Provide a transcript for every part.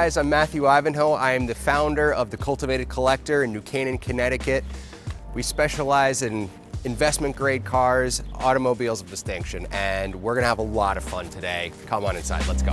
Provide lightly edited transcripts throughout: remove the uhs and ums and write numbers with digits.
guys, I'm Matthew Ivanhoe. I am the founder of the Cultivated Collector in New Canaan, Connecticut. We specialize in investment grade cars, automobiles of distinction, and we're gonna have a lot of fun today. Come on inside, let's go.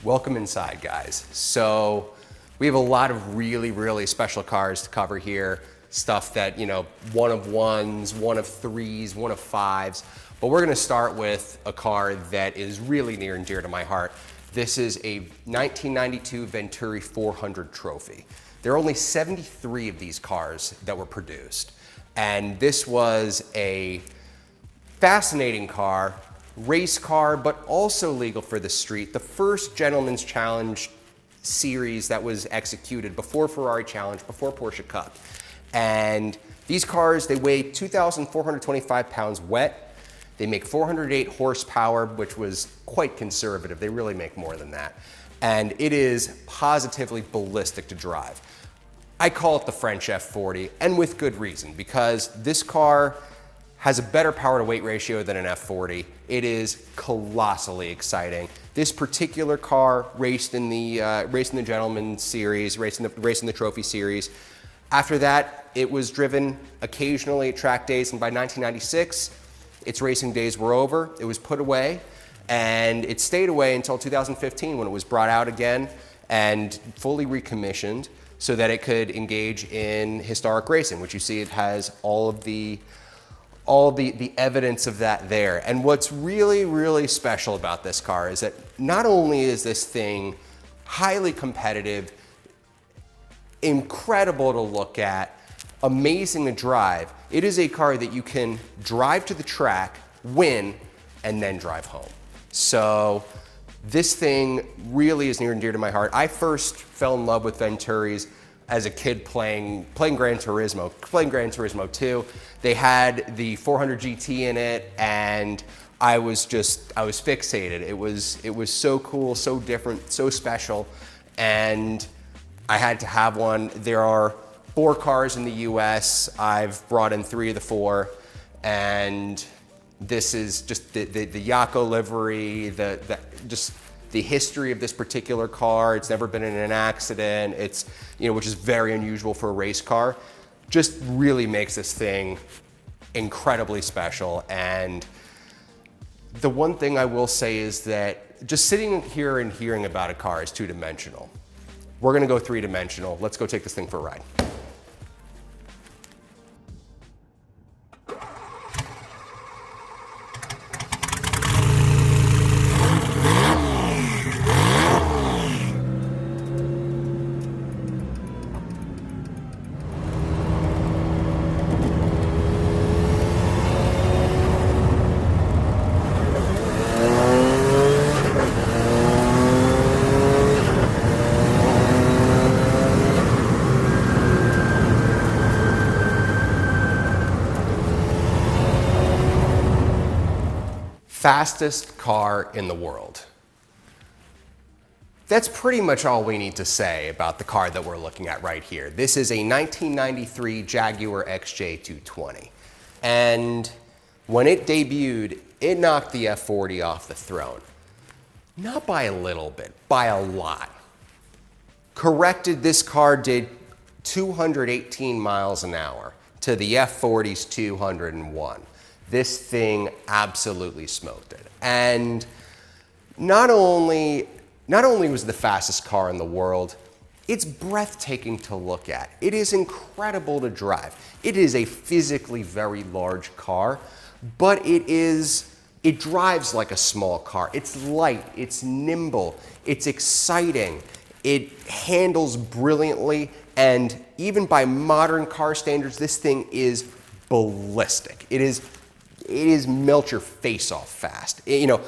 Welcome inside, guys. So we have a lot of really special cars to cover here. Stuff that, you know, one of ones, one of threes, one of fives. But we're gonna start with a car that is really near and dear to my heart. This is a 1992 Venturi 400 trophy. There are only 73 of these cars that were produced. And this was a fascinating car, race car, but also legal for the street. The first Gentleman's Challenge series that was executed before Ferrari Challenge, before Porsche Cup. And these cars, they weigh 2,425 pounds wet. They make 408 horsepower, which was quite conservative. They really make more than that. And it is positively ballistic to drive. I call it the French F40, and with good reason, because this car has a better power to weight ratio than an F40. It is colossally exciting. This particular car raced in the Gentleman Series, raced in the Trophy Series. After that, it was driven occasionally at track days, and by 1996, its racing days were over. It was put away, and it stayed away until 2015 when it was brought out again and fully recommissioned so that it could engage in historic racing, which you see it has all the evidence of that there. And what's really special about this car is that not only is this thing highly competitive, incredible to look at, amazing to drive, it is a car that you can drive to the track, win, and then drive home. So this thing really is near and dear to my heart. I first fell in love with Venturis as a kid playing Gran Turismo 2. They had the 400 GT in it, and I was fixated. It was so cool, so different, so special, and I had to have one. There are 4 cars in the US. I've brought in 3 of the 4, and this is just the Yako livery, just the history of this particular car. It's never been in an accident. It's, you know, which is very unusual for a race car. Just really makes this thing incredibly special. And the one thing I will say is that just sitting here and hearing about a car is 2-dimensional. We're gonna go 3-dimensional. Let's go take this thing for a ride. Fastest car in the world. That's pretty much all we need to say about the car that we're looking at right here. This is a 1993 Jaguar XJ220. And when it debuted, it knocked the F40 off the throne. Not by a little bit, by a lot. Corrected, this car did 218 miles an hour to the F40's 201. This thing absolutely smoked it. And not only was it the fastest car in the world, it's breathtaking to look at. It is incredible to drive. It is a physically very large car, but it drives like a small car. It's light, it's nimble, it's exciting, it handles brilliantly, and even by modern car standards, this thing is ballistic. It is melt your face off fast. You know,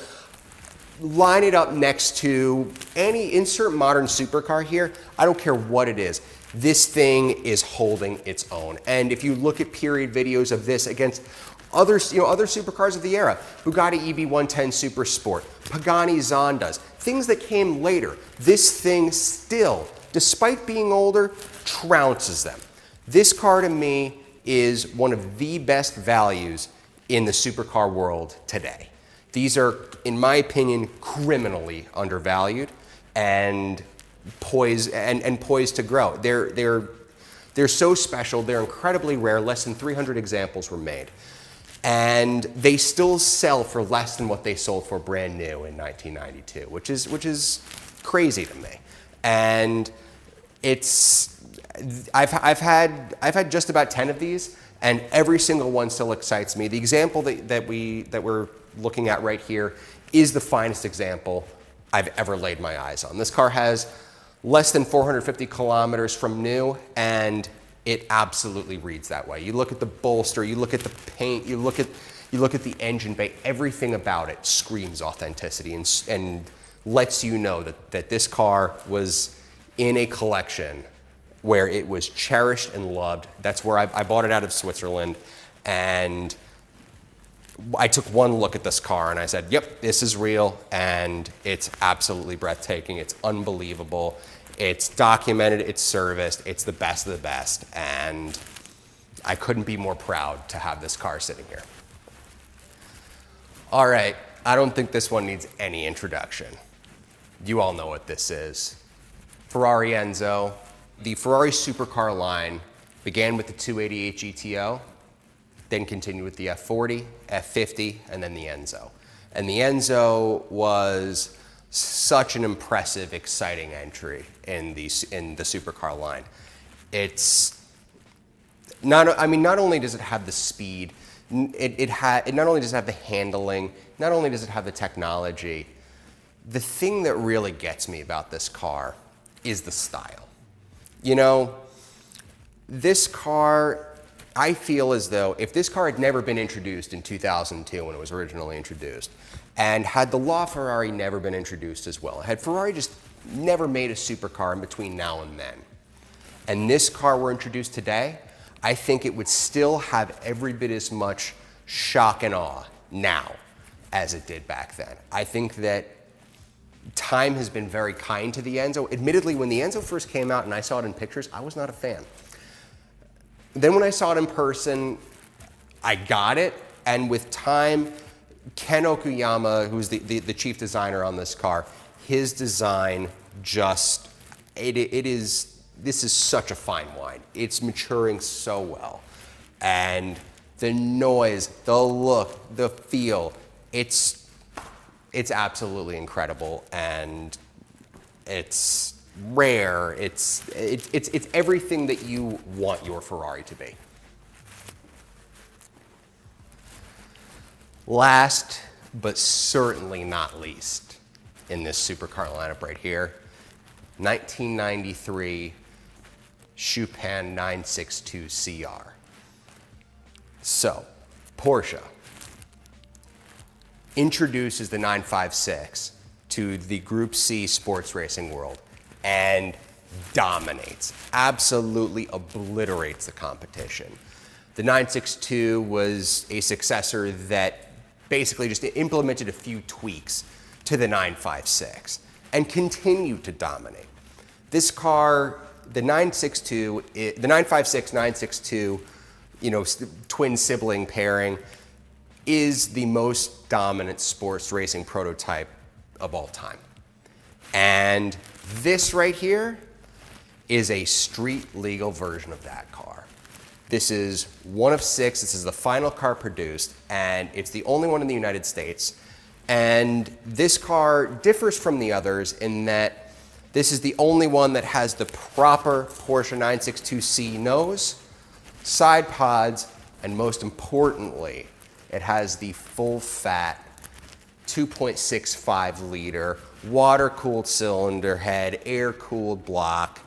line it up next to insert modern supercar here. I don't care what it is. This thing is holding its own. And if you look at period videos of this against other supercars of the era, Bugatti EB110 Super Sport, Pagani Zondas, things that came later, this thing still, despite being older, trounces them. This car to me is one of the best values in the supercar world today. These are, in my opinion, criminally undervalued and poised to grow. They're so special, they're incredibly rare, less than 300 examples were made. And they still sell for less than what they sold for brand new in 1992, which is crazy to me. And I've had just about 10 of these, and every single one still excites me. The example that we're looking at right here is the finest example I've ever laid my eyes on. This car has less than 450 kilometers from new, and it absolutely reads that way. You look at the bolster, you look at the paint, you look at the engine bay, everything about it screams authenticity and lets you know that this car was in a collection where it was cherished and loved. That's where I bought it out of Switzerland, and I took one look at this car and I said, yep, this is real, and it's absolutely breathtaking. It's unbelievable. It's documented, it's serviced, it's the best of the best, and I couldn't be more proud to have this car sitting here. All right, I don't think this one needs any introduction. You all know what this is. Ferrari Enzo. The Ferrari supercar line began with the 288 GTO, then continued with the F40, F50, and then the Enzo. And the Enzo was such an impressive, exciting entry in the supercar line. It's not only does it have the speed, it not only does it have the handling, not only does it have the technology, the thing that really gets me about this car is the style. You know, this car, I feel as though if this car had never been introduced in 2002 when it was originally introduced, and had the LaFerrari never been introduced as well, had Ferrari just never made a supercar in between now and then, and this car were introduced today, I think it would still have every bit as much shock and awe now as it did back then. I think that time has been very kind to the Enzo. Admittedly, when the Enzo first came out and I saw it in pictures, I was not a fan. Then when I saw it in person, I got it, and with time, Ken Okuyama, who's the chief designer on this car, his design just, this is such a fine wine. It's maturing so well. And the noise, the look, the feel, it's absolutely incredible, and it's rare. It's everything that you want your Ferrari to be. Last, but certainly not least, in this supercar lineup right here, 1993 Chupan 962 CR. So, Porsche introduces the 956 to the Group C sports racing world and dominates, absolutely obliterates the competition. The 962 was a successor that basically just implemented a few tweaks to the 956 and continued to dominate. This car, the 956, 962, twin sibling pairing, is the most dominant sports racing prototype of all time. And this right here is a street legal version of that car. This is one of 6. This is the final car produced, and it's the only one in the United States. And this car differs from the others in that this is the only one that has the proper Porsche 962C nose, side pods, and most importantly, it has the full-fat 2.65 liter water-cooled cylinder head, air-cooled block,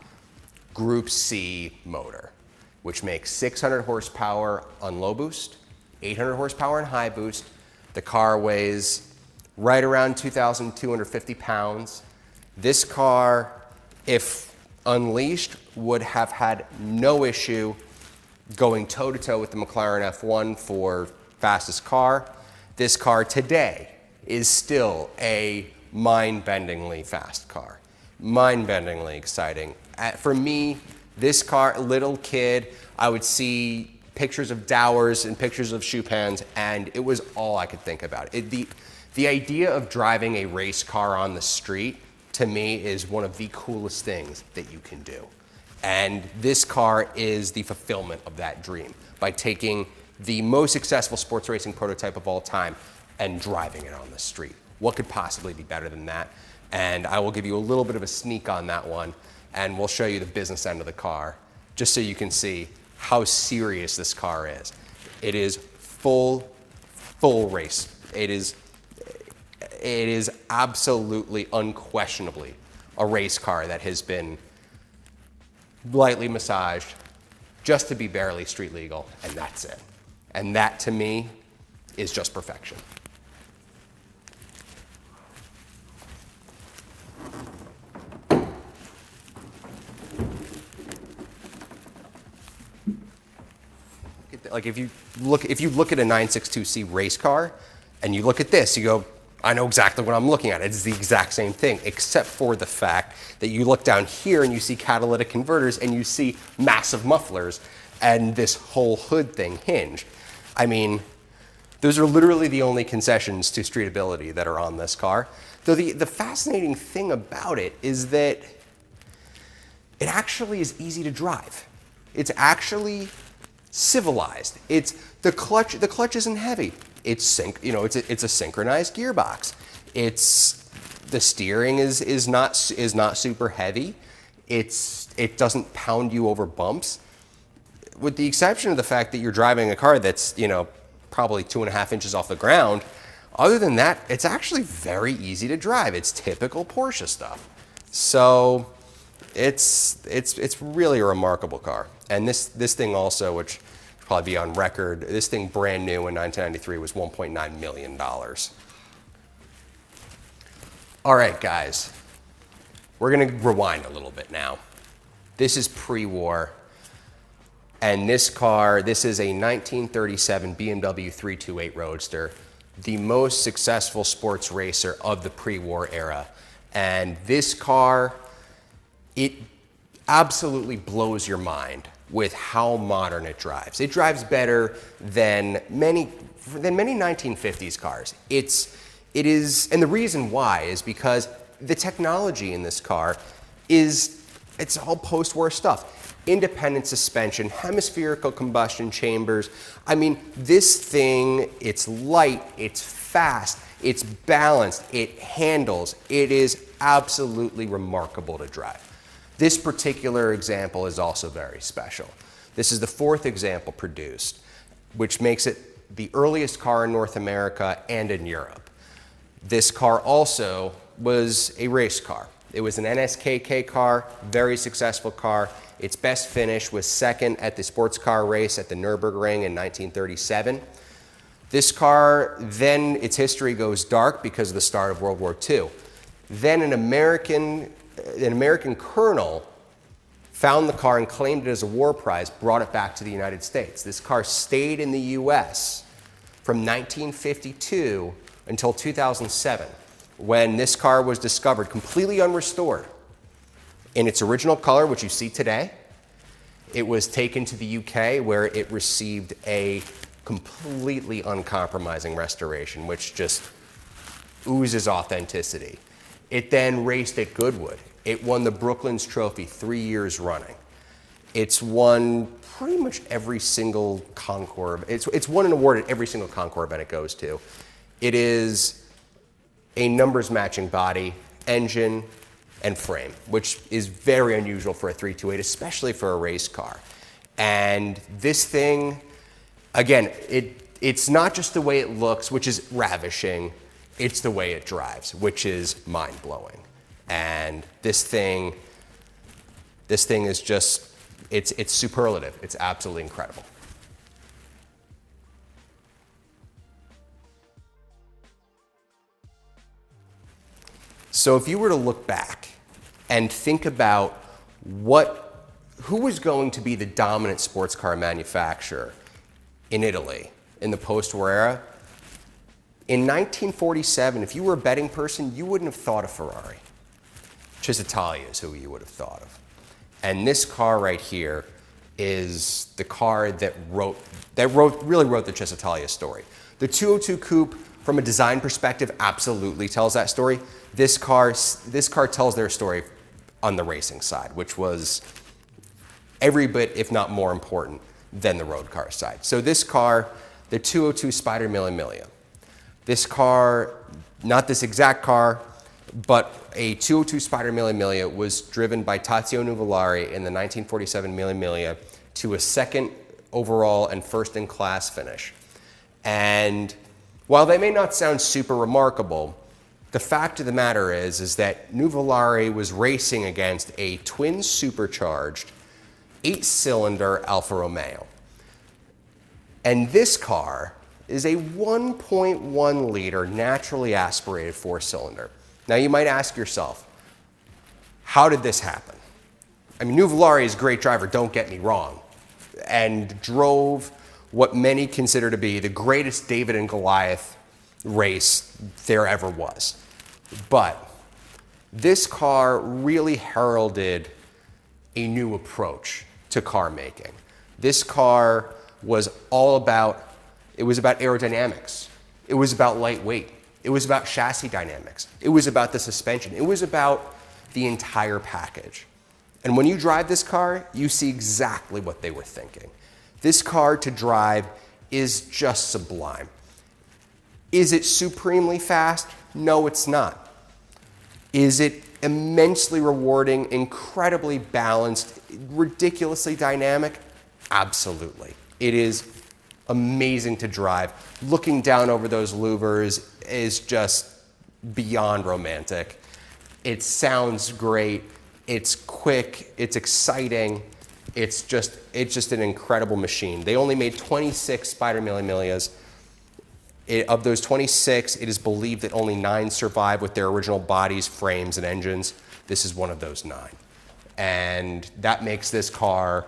Group C motor, which makes 600 horsepower on low boost, 800 horsepower on high boost. The car weighs right around 2,250 pounds. This car, if unleashed, would have had no issue going toe-to-toe with the McLaren F1 for fastest car. This car today is still a mind-bendingly fast car, mind-bendingly exciting. For me, this car, little kid, I would see pictures of Dowers and pictures of Chupans, and it was all I could think about. The idea of driving a race car on the street, to me, is one of the coolest things that you can do. And this car is the fulfillment of that dream by taking the most successful sports racing prototype of all time and driving it on the street. What could possibly be better than that? And I will give you a little bit of a sneak on that one, and we'll show you the business end of the car, just so you can see how serious this car is. It is full race. It is absolutely, unquestionably a race car that has been lightly massaged just to be barely street legal, and that's it. And that, to me, is just perfection. Like if you look at a 962C race car and you look at this, you go, I know exactly what I'm looking at. It's the exact same thing, except for the fact that you look down here and you see catalytic converters and you see massive mufflers and this whole hood thing hinged. I mean, those are literally the only concessions to streetability that are on this car. Though the fascinating thing about it is that it actually is easy to drive. It's actually civilized. It's the clutch isn't heavy. It's a synchronized gearbox. The steering is not super heavy. It doesn't pound you over bumps. With the exception of the fact that you're driving a car that's, probably 2.5 inches off the ground. Other than that, it's actually very easy to drive. It's typical Porsche stuff. So it's really a remarkable car. And this thing also, which will probably be on record, this thing brand new in 1993 was $1.9 million. All right, guys, we're gonna rewind a little bit now. This is pre-war, and this car, this is a 1937 BMW 328 Roadster, the most successful sports racer of the pre-war era. And this car, it absolutely blows your mind with how modern it drives. It drives better than many 1950s cars. It is, and the reason why is because the technology in this car it's all post-war stuff. Independent suspension, hemispherical combustion chambers. I mean, this thing, it's light, it's fast, it's balanced, it handles. It is absolutely remarkable to drive. This particular example is also very special. This is the 4th example produced, which makes it the earliest car in North America and in Europe. This car also was a race car. It was an NSKK car, very successful car. Its best finish was 2nd at the sports car race at the Nürburgring in 1937. This car, then its history goes dark because of the start of World War II. Then an American colonel found the car and claimed it as a war prize, brought it back to the United States. This car stayed in the US from 1952 until 2007, when this car was discovered completely unrestored in its original color, which you see today. It was taken to the UK, where it received a completely uncompromising restoration, which just oozes authenticity. It then raced at Goodwood. It won the Brooklands Trophy 3 years running. It's won pretty much every single Concours. It's won an award at every single Concours event it goes to. It is a numbers matching body, engine, and frame, which is very unusual for a 328, especially for a race car. And this thing, again, it's not just the way it looks, which is ravishing, it's the way it drives, which is mind-blowing. And this thing is just, it's superlative. It's absolutely incredible. So if you were to look back and think about who was going to be the dominant sports car manufacturer in Italy in the post-war era, in 1947, if you were a betting person, you wouldn't have thought of Ferrari. Italia is who you would have thought of. And this car right here is the car that really wrote the Cisitalia story. The 202 Coupe, from a design perspective, absolutely tells that story. This car tells their story on the racing side, which was every bit, if not more important, than the road car side. So this car, the 202 Spider Mille Miglia, this car, not this exact car, but a 202 Spider Mille Miglia was driven by Tazio Nuvolari in the 1947 Mille Miglia to a second overall and first in class finish. And while they may not sound super remarkable, the fact of the matter is that Nuvolari was racing against a twin supercharged 8-cylinder Alfa Romeo. And this car is a 1.1 liter naturally aspirated 4-cylinder. Now you might ask yourself, how did this happen? I mean, Nuvolari is a great driver, don't get me wrong, and drove what many consider to be the greatest David and Goliath race there ever was. But this car really heralded a new approach to car making. This car was all about, it was about aerodynamics. It was about lightweight. It was about chassis dynamics. It was about the suspension. It was about the entire package. And when you drive this car, you see exactly what they were thinking. This car to drive is just sublime. Is it supremely fast? No, it's not. Is it immensely rewarding, incredibly balanced, ridiculously dynamic? Absolutely. It is amazing to drive. Looking down over those louvers is just beyond romantic. It sounds great. It's quick. It's exciting. It's just an incredible machine. They only made 26 Spider Mille Miglias. Of those 26, it is believed that only 9 survive with their original bodies, frames, and engines. This is one of those 9. And that makes this car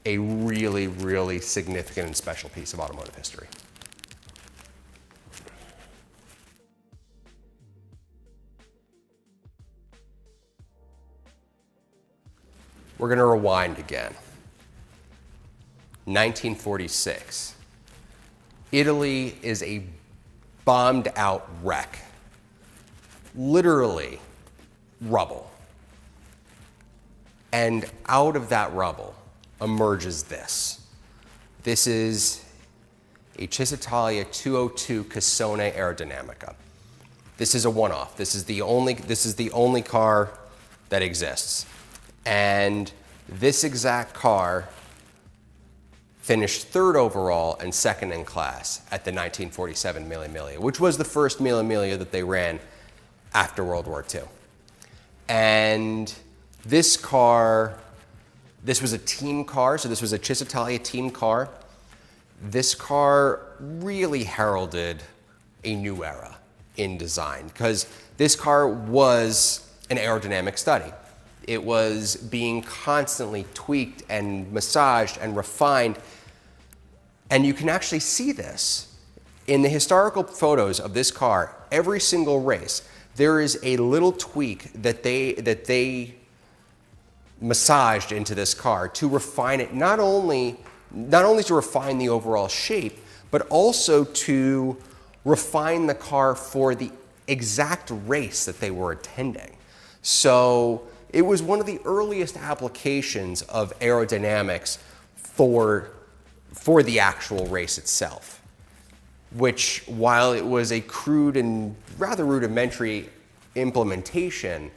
a really, really significant and special piece of automotive history. We're going to rewind again. 1946. Italy is a bombed out wreck. Literally rubble. And out of that rubble emerges this. This is a Cisitalia 202 Cassone Aerodynamica. This is a one-off. This is the only car that exists. And this exact car finished 3rd overall and 2nd in class at the 1947 Mille Miglia, which was the first Mille Miglia that they ran after World War II. And this car, this was a team car, so this was a Cisitalia team car. This car really heralded a new era in design because this car was an aerodynamic study. It was being constantly tweaked and massaged and refined. And you can actually see this in the historical photos of this car. Every single race, there is a little tweak that they massaged into this car to refine it, not only to refine the overall shape, but also to refine the car for the exact race that they were attending. So it was one of the earliest applications of aerodynamics for the actual race itself, which, while it was a crude and rather rudimentary implementation,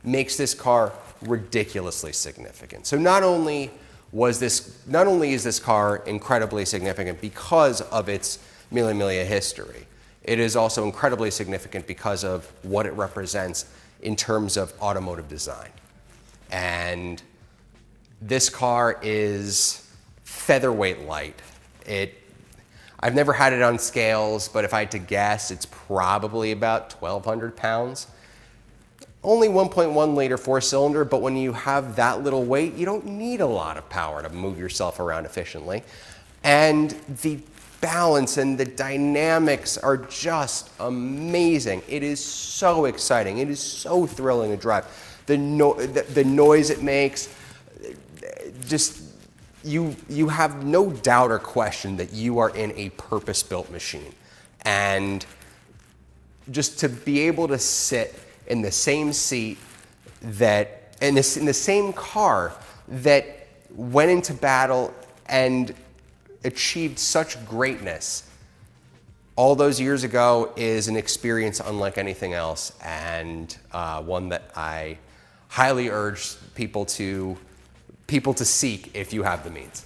makes this car ridiculously significant. So not only is this car incredibly significant because of its Mille Miglia history, it is also incredibly significant because of what it represents in terms of automotive design. And this car is featherweight light. I've never had it on scales, but if I had to guess, it's probably about 1,200 pounds. Only 1.1 liter 4-cylinder, but when you have that little weight, you don't need a lot of power to move yourself around efficiently. And the balance and the dynamics are just amazing. It is so exciting. It is so thrilling to drive. The noise it makes, just you have no doubt or question that you are in a purpose-built machine. And just to be able to sit in the same seat that, in the same car that went into battle and achieved such greatness all those years ago is an experience unlike anything else, and one that I highly urge people to seek if you have the means.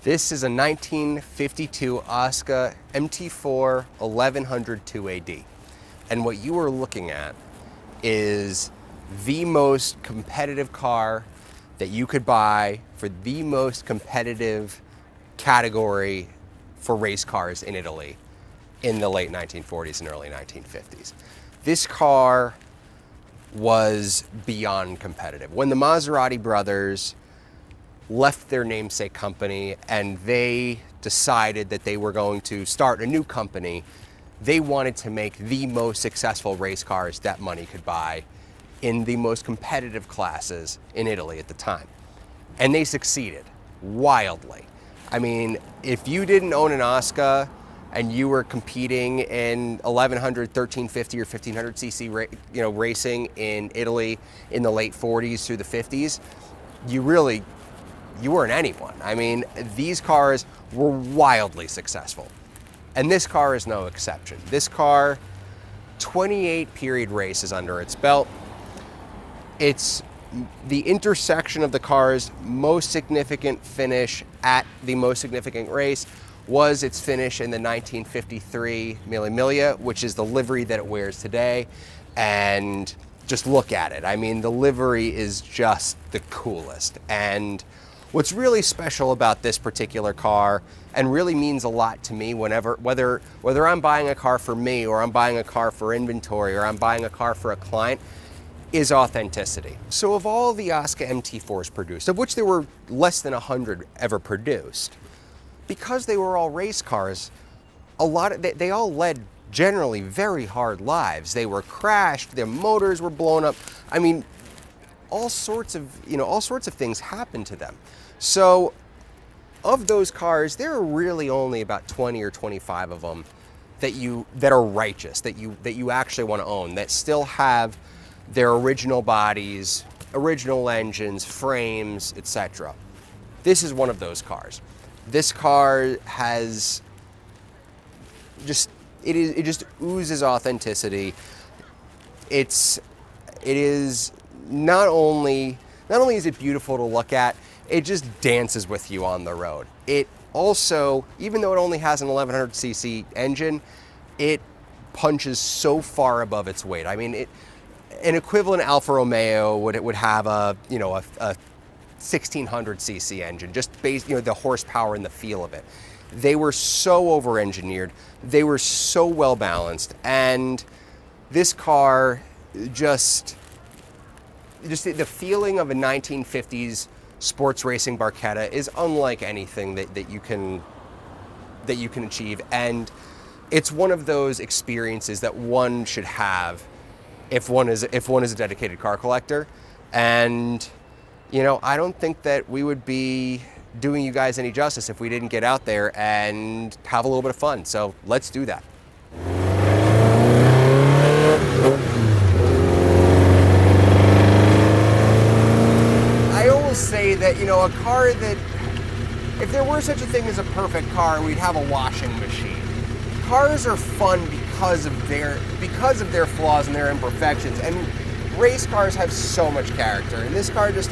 This is a 1952 Osca MT4 1100 2AD. And what you are looking at is the most competitive car that you could buy for the most competitive category for race cars in Italy in the late 1940s and early 1950s. This car was beyond competitive. When the Maserati brothers left their namesake company and they decided that they were going to start a new company, they wanted to make the most successful race cars that money could buy in the most competitive classes in Italy at the time. And they succeeded wildly. I mean, if you didn't own an Osca and you were competing in 1100, 1350 or 1500 cc racing in Italy in the late 40s through the 50s, you weren't anyone. I mean, these cars were wildly successful. And this car is no exception. This car, 28 period races under its belt. It's the intersection of the car's most significant finish at the most significant race was its finish in the 1953 Mille Miglia, which is the livery that it wears today. And just look at it. I mean, the livery is just the coolest. And what's really special about this particular car, and really means a lot to me whether I'm buying a car for me, or I'm buying a car for inventory, or I'm buying a car for a client, is authenticity. So of all the Osca MT4s produced, of which there were less than 100 ever produced, because they were all race cars, they all led generally very hard lives. They were crashed, their motors were blown up. I mean, all sorts of things happened to them. So of those cars, there are really only about 20 or 25 of them that are righteous, that you actually want to own, that still have their original bodies, original engines, frames, etc. This is one of those cars. This car has it just oozes authenticity. It is not only is it beautiful to look at, it just dances with you on the road. It also, even though it only has an 1100cc engine, it punches so far above its weight. I mean, an equivalent Alfa Romeo would have a 1600cc engine, just based, the horsepower and the feel of it. They were so over-engineered, they were so well balanced, and this car just the feeling of a 1950s sports racing Barchetta is unlike anything that you can achieve, and it's one of those experiences that one should have if one is a dedicated car collector. And I don't think that we would be doing you guys any justice if we didn't get out there and have a little bit of fun. So let's do that. I always say that, a car that, if there were such a thing as a perfect car, we'd have a washing machine. Cars are fun because of their flaws and their imperfections, and race cars have so much character, and this car just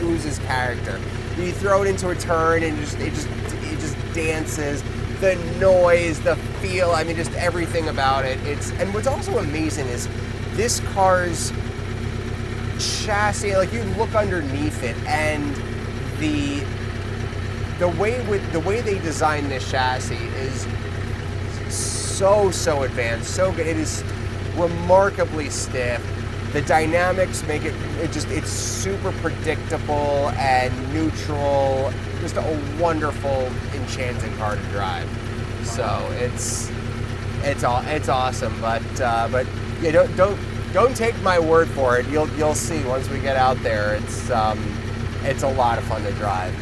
oozes character. You throw it into a turn and it just dances. The noise, the feel, I mean, just everything about it. And what's also amazing is this car's chassis. Like, you look underneath it, and the way they designed this chassis is so advanced, so good. It is remarkably stiff. The dynamics make it's super predictable and neutral. Just a wonderful, enchanting car to drive. So it's awesome. But Yeah, don't take my word for it. You'll see once we get out there. It's a lot of fun to drive.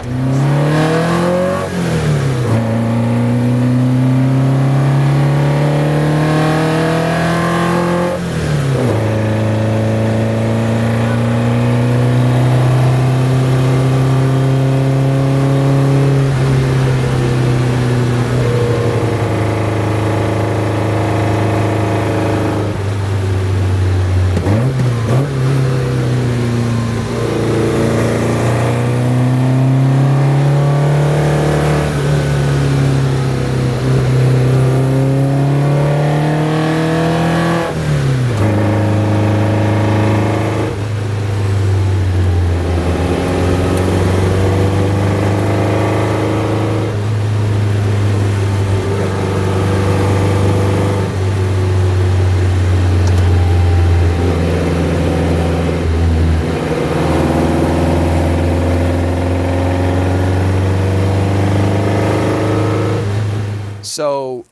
So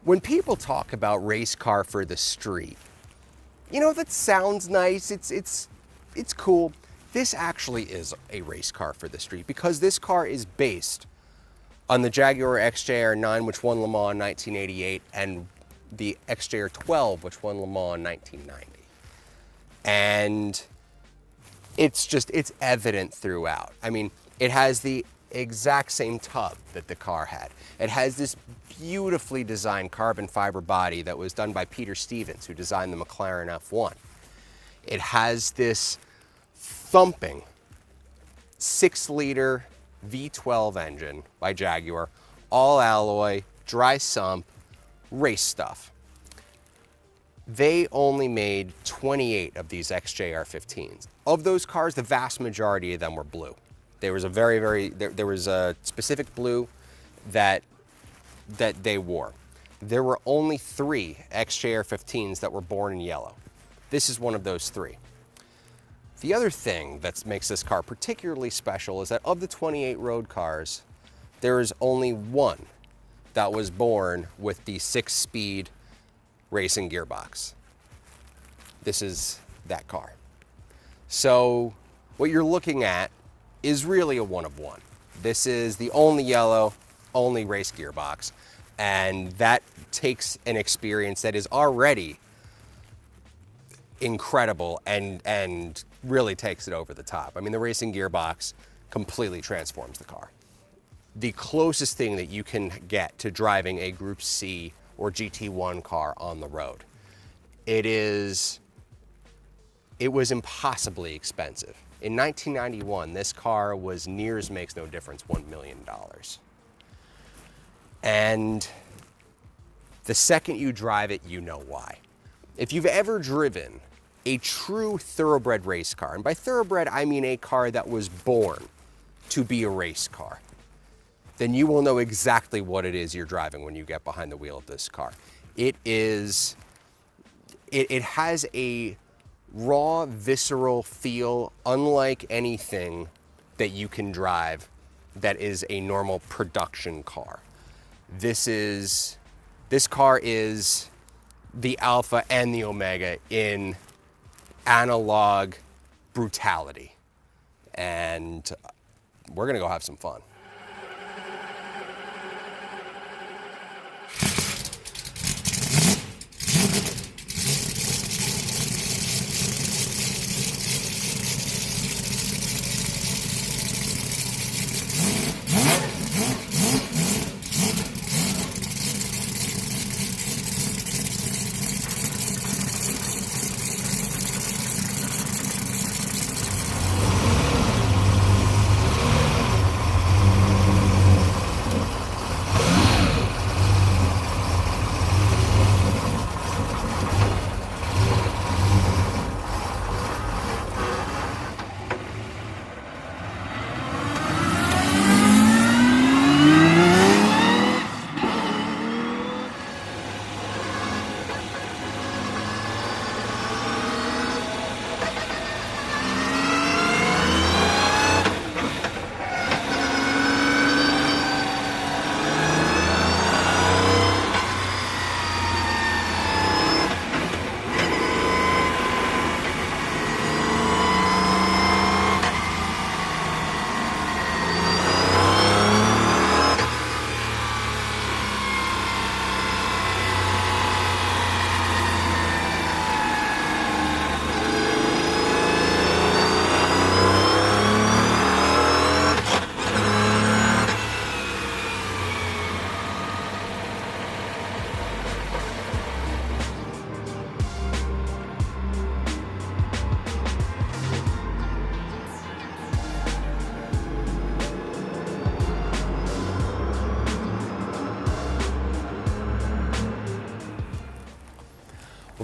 when people talk about race car for the street, you know, that sounds nice, it's cool. This actually is a race car for the street because this car is based on the Jaguar XJ9, which won Le Mans in 1988, and the XJ12, which won Le Mans in 1990. And it's evident throughout. I mean, it has the exact same tub that the car had. It has this beautifully designed carbon fiber body that was done by Peter Stevens, who designed the McLaren F1. It has this thumping 6-liter V12 engine by Jaguar, all alloy, dry sump, race stuff. They only made 28 of these XJR15s. Of those cars, the vast majority of them were blue. There was there was a specific blue that they wore. There were only 3 XJR15s that were born in yellow. This is one of those 3. The other thing that makes this car particularly special is that of the 28 road cars, there is only 1 that was born with the 6-speed racing gearbox. This is that car. So what you're looking at is really a one of one. This is the only yellow, only race gearbox, and that takes an experience that is already incredible and really takes it over the top. I mean, the racing gearbox completely transforms the car. The closest thing that you can get to driving a Group C or GT1 car on the road. It was impossibly expensive. In 1991, this car was near as makes no difference $1 million. And the second you drive it, you know why. If you've ever driven a true thoroughbred race car, and by thoroughbred, I mean a car that was born to be a race car, then you will know exactly what it is you're driving when you get behind the wheel of this car. It has a raw, visceral feel unlike anything that you can drive that is a normal production car. This car is the alpha and the omega in analog brutality. And we're gonna go have some fun.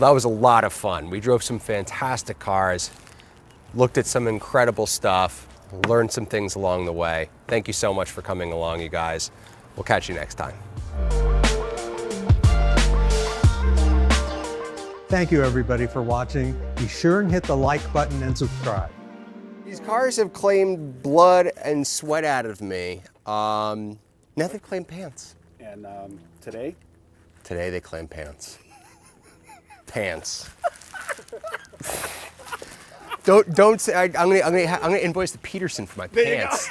Well, that was a lot of fun. We drove some fantastic cars, looked at some incredible stuff, learned some things along the way. Thank you so much for coming along, you guys. We'll catch you next time. Thank you everybody for watching. Be sure and hit the like button and subscribe. These cars have claimed blood and sweat out of me. Now they've claimed pants. And today? Today they claim pants. Pants. Don't say. I'm gonna invoice the Petersen for my pants.